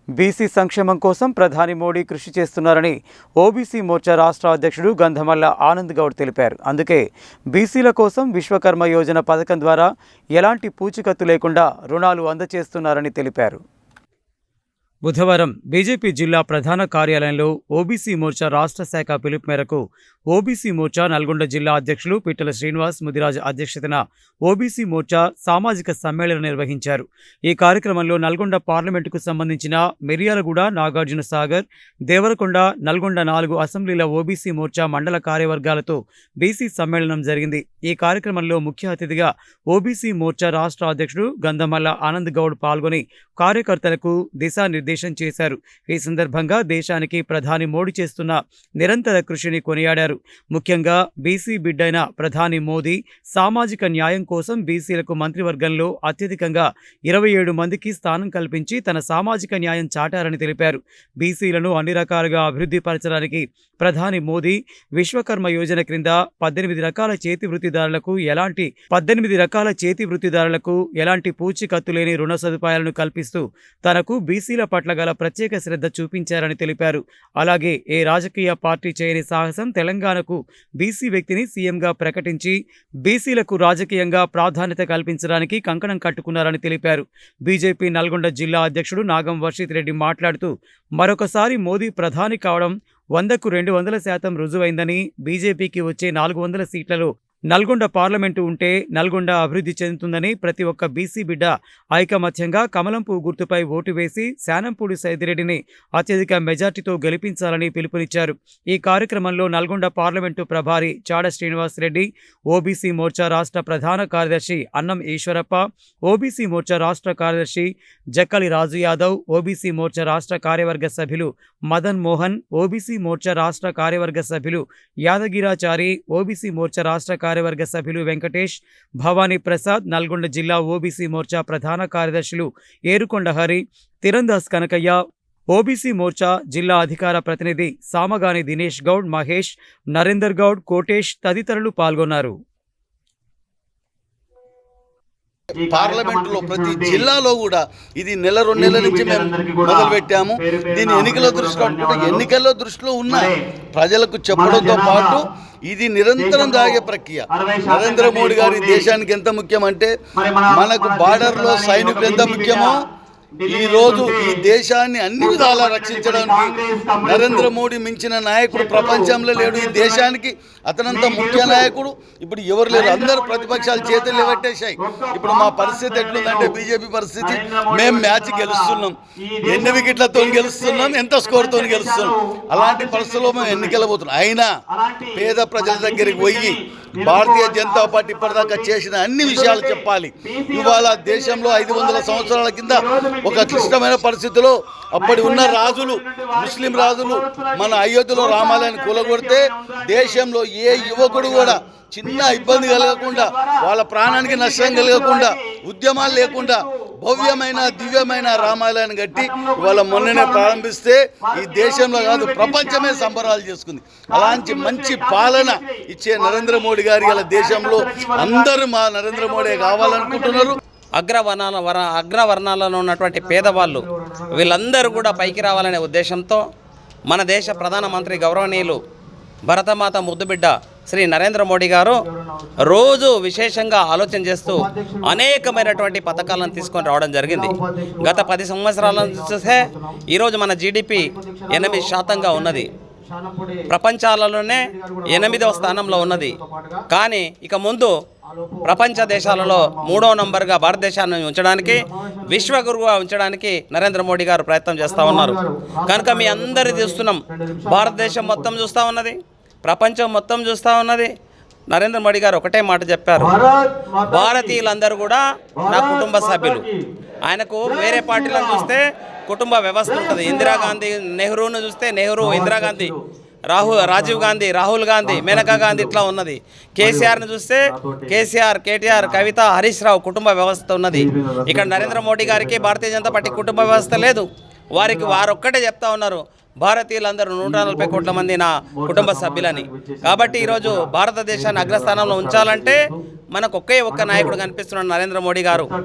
BC సంక్షేమం కోసం ప్రధాని మోడీ కృషి చేస్తున్నారని ఓబీసీ మోర్చా రాష్ట్ర అధ్యక్షుడు గంధమల్ల ఆనంద్ గౌడ్ తెలిపారు. అందుకే బీసీల కోసం విశ్వకర్మ యోజన పథకం ద్వారా ఎలాంటి పూచికత్తు లేకుండా రుణాలు అందజేస్తున్నారని తెలిపారు. బుధవారం బీజేపీ జిల్లా ప్రధాన కార్యాలయంలో ఓబీసీ మోర్చా రాష్ట్ర శాఖ పిలుపు మేరకు ఓబీసీ మోర్చా నల్గొండ జిల్లా అధ్యక్షులు పిట్టల శ్రీనివాస్ ముదిరాజ్ అధ్యక్షతన ఓబీసీ మోర్చా సామాజిక సమ్మేళనం నిర్వహించారు. ఈ కార్యక్రమంలో నల్గొండ పార్లమెంటుకు సంబంధించిన మిర్యాలగూడ, నాగార్జున సాగర్, దేవరకొండ, నల్గొండ 4 అసెంబ్లీల ఓబీసీ మోర్చా మండల కార్యవర్గాలతో బీసీ సమ్మేళనం జరిగింది. ఈ కార్యక్రమంలో ముఖ్య అతిథిగా ఓబీసీ మోర్చా రాష్ట్ర అధ్యక్షుడు గంధమల్ల ఆనంద్ గౌడ్ పాల్గొని కార్యకర్తలకు దిశానిర్దేశం చేశారు. ఈ సందర్భంగా దేశానికి ప్రధాని మోడీ చేస్తున్న నిరంతర కృషిని కొనియాడారు. ముఖ్యంగా బీసీ బిడ్డైన ప్రధాని మోదీ సామాజిక న్యాయం కోసం బీసీలకు మంత్రివర్గంలో అత్యధికంగా 27 మందికి స్థానం కల్పించి తన సామాజిక న్యాయం చాటారని తెలిపారు. బీసీలను అన్ని రకాలుగా అభివృద్ధి పరచడానికి ప్రధాని మోదీ విశ్వకర్మ యోజన క్రింద 18 రకాల చేతి వృత్తిదారులకు ఎలాంటి పూచికత్తు లేని రుణ సదుపాయాలను కల్పిస్తూ తనకు బీసీల పట్ల గల ప్రత్యేక శ్రద్ధ చూపించారని తెలిపారు. అలాగే ఏ రాజకీయ పార్టీ చేయని సాహసం తెలంగాణకు బీసీ వ్యక్తిని సీఎంగా ప్రకటించి బీసీలకు రాజకీయంగా ప్రాధాన్యత కల్పించడానికి కంకణం కట్టుకున్నారని తెలిపారు. బీజేపీ నల్గొండ జిల్లా అధ్యక్షుడు నాగం వర్షిత్ రెడ్డి మాట్లాడుతూ మరొకసారి మోదీ ప్రధాని కావడం 100కు 200% రుజువైందని, బీజేపీకి వచ్చే 400 సీట్లలో నల్గొండ పార్లమెంటు ఉంటే నల్గొండ అభివృద్ధి చెందుతుందని, ప్రతి ఒక్క బీసీ బిడ్డ ఐకమత్యంగా కమలం పువ్వు గుర్తుపై ఓటు వేసి శానంపూడి సైదిరెడ్డిని అత్యధిక మెజార్టీతో గెలిపించాలని పిలుపునిచ్చారు. ఈ కార్యక్రమంలో నల్గొండ పార్లమెంటు ప్రభారి చాడ శ్రీనివాస్ రెడ్డి, ఓబీసీ మోర్చా రాష్ట్ర ప్రధాన కార్యదర్శి అన్నం ఈశ్వరప్ప, ఓబీసీ మోర్చా రాష్ట్ర కార్యదర్శి జక్కలి రాజు యాదవ్, ఓబీసీ మోర్చా రాష్ట్ర కార్యవర్గ సభ్యులు మదన్ మోహన్, ఓబీసీ మోర్చా రాష్ట్ర కార్యవర్గ సభ్యులు యాదగిరాచారి, ఓబీసీ మోర్చా రాష్ట్ర కార్యవర్గ సభ్యులు వెంకటేష్, భవానీ ప్రసాద్, నల్గొండ జిల్లా ఓబీసీ మోర్చా ప్రధాన కార్యదర్శులు ఏరుకొండ హరి, తిరందాస్ కనకయ్య, ఓబీసీ మోర్చా జిల్లా అధికార ప్రతినిధి సామగాని దినేష్ గౌడ్, మహేష్, నరేందర్ గౌడ్, కోటేష్ తదితరులు పాల్గొన్నారు. పార్లమెంటులో ప్రతి జిల్లాలో కూడా ఇది నెల 2 నెలల నుంచి మేము మొదలు పెట్టాము. దీని ఎన్నికల్లో దృష్టిలో ఉన్న ప్రజలకు చెప్పడంతో పాటు ఇది నిరంతరం సాగే ప్రక్రియ. నరేంద్ర మోడీ గారి దేశానికి ఎంత ముఖ్యమంటే మనకు బార్డర్లో సైనికులు ఎంత ముఖ్యమో ఈ రోజు ఈ దేశాన్ని అన్ని విధాలా రక్షించడానికి నరేంద్ర మోడీ మించిన నాయకుడు ప్రపంచంలో లేడు. ఈ దేశానికి అతనంత ముఖ్య నాయకుడు ఇప్పుడు ఎవరు లేరు. అందరూ ప్రతిపక్షాలు చేతులు నిలబెట్టేశాయి. ఇప్పుడు మా పరిస్థితి ఎట్లుందంటే బీజేపీ పరిస్థితి, మేము మ్యాచ్ గెలుస్తున్నాం, ఎన్ని వికెట్లతో గెలుస్తున్నాం, ఎంత స్కోర్తో గెలుస్తున్నాం. అలాంటి పరిస్థితుల్లో మేము ఎన్నికెళ్ళబోతున్నాం. అయినా పేద ప్రజల దగ్గరికి పోయి భారతీయ జనతా పార్టీ ఇప్పటిదాకా చేసిన అన్ని విషయాలు చెప్పాలి. ఇవాళ దేశంలో 500 సంవత్సరాల కింద ఒక క్లిష్టమైన పరిస్థితిలో అప్పటి ఉన్న రాజులు, ముస్లిం రాజులు మన అయోధ్యలో రామాలయాన్ని కూలగొడితే దేశంలో ఏ యువకుడు కూడా చిన్న ఇబ్బంది కలగకుండా, వాళ్ళ ప్రాణానికి నష్టం కలగకుండా, ఉద్యమాలు లేకుండా భవ్యమైన దివ్యమైన రామాలయాన్ని కట్టి ఇవాళ మొన్ననే ప్రారంభిస్తే ఈ దేశంలో కాదు ప్రపంచమే సంబరాలు చేసుకుంది. అలాంటి మంచి పాలన ఇచ్చే నరేంద్ర మోడీ గారి గల దేశంలో అందరూ మా నరేంద్ర మోడీ కావాలనుకుంటున్నారు. అగ్రవర్ణాలలో ఉన్నటువంటి పేదవాళ్ళు వీళ్ళందరూ కూడా పైకి రావాలనే ఉద్దేశంతో మన దేశ ప్రధానమంత్రి గౌరవనీయులు భరతమాత ముద్దుబిడ్డ శ్రీ నరేంద్ర మోడీ గారు రోజు విశేషంగా ఆలోచన చేస్తూ అనేకమైనటువంటి పథకాలను తీసుకొని రావడం జరిగింది. గత 10 సంవత్సరాల చూస్తే ఈరోజు మన జీడిపి 8% ఉన్నది. ప్రపంచాలలోనే 8వ స్థానంలో ఉన్నది. కానీ ఇక ముందు ప్రపంచ దేశాలలో 3వ నంబర్గా భారతదేశాన్ని ఉంచడానికి, విశ్వగురువుగా ఉంచడానికి నరేంద్ర మోడీ గారు ప్రయత్నం చేస్తూ ఉన్నారు. కనుక మీ అందరి చూస్తున్నాం, భారతదేశం మొత్తం చూస్తూ ఉన్నది, ప్రపంచం మొత్తం చూస్తూ ఉన్నది. నరేంద్ర మోడీ గారు ఒకటే మాట చెప్పారు, భారతీయులందరూ కూడా నా కుటుంబ సభ్యులు. ఆయనకు వేరే పార్టీలను చూస్తే కుటుంబ వ్యవస్థ ఉంటుంది. ఇందిరాగాంధీ, నెహ్రూను చూస్తే నెహ్రూ, ఇందిరాగాంధీ, రాజీవ్ గాంధీ, రాహుల్ గాంధీ, మేనకా గాంధీ ఇట్లా ఉన్నది. కేసీఆర్ని చూస్తే కేసీఆర్, కేటీఆర్, కవిత, హరీష్ రావు కుటుంబ వ్యవస్థ ఉన్నది. ఇక్కడ నరేంద్ర మోడీ గారికి భారతీయ జనతా పార్టీ కుటుంబ వ్యవస్థ లేదు. వారొక్కటే చెప్తా ఉన్నారు, భారతీయులందరూ 140 కోట్ల మంది నా కుటుంబ సభ్యులని. కాబట్టి ఈరోజు భారతదేశాన్ని అగ్రస్థానంలో ఉంచాలంటే మనకు ఒక్క నాయకుడు కనిపిస్తున్నాడు, నరేంద్ర మోడీ గారు.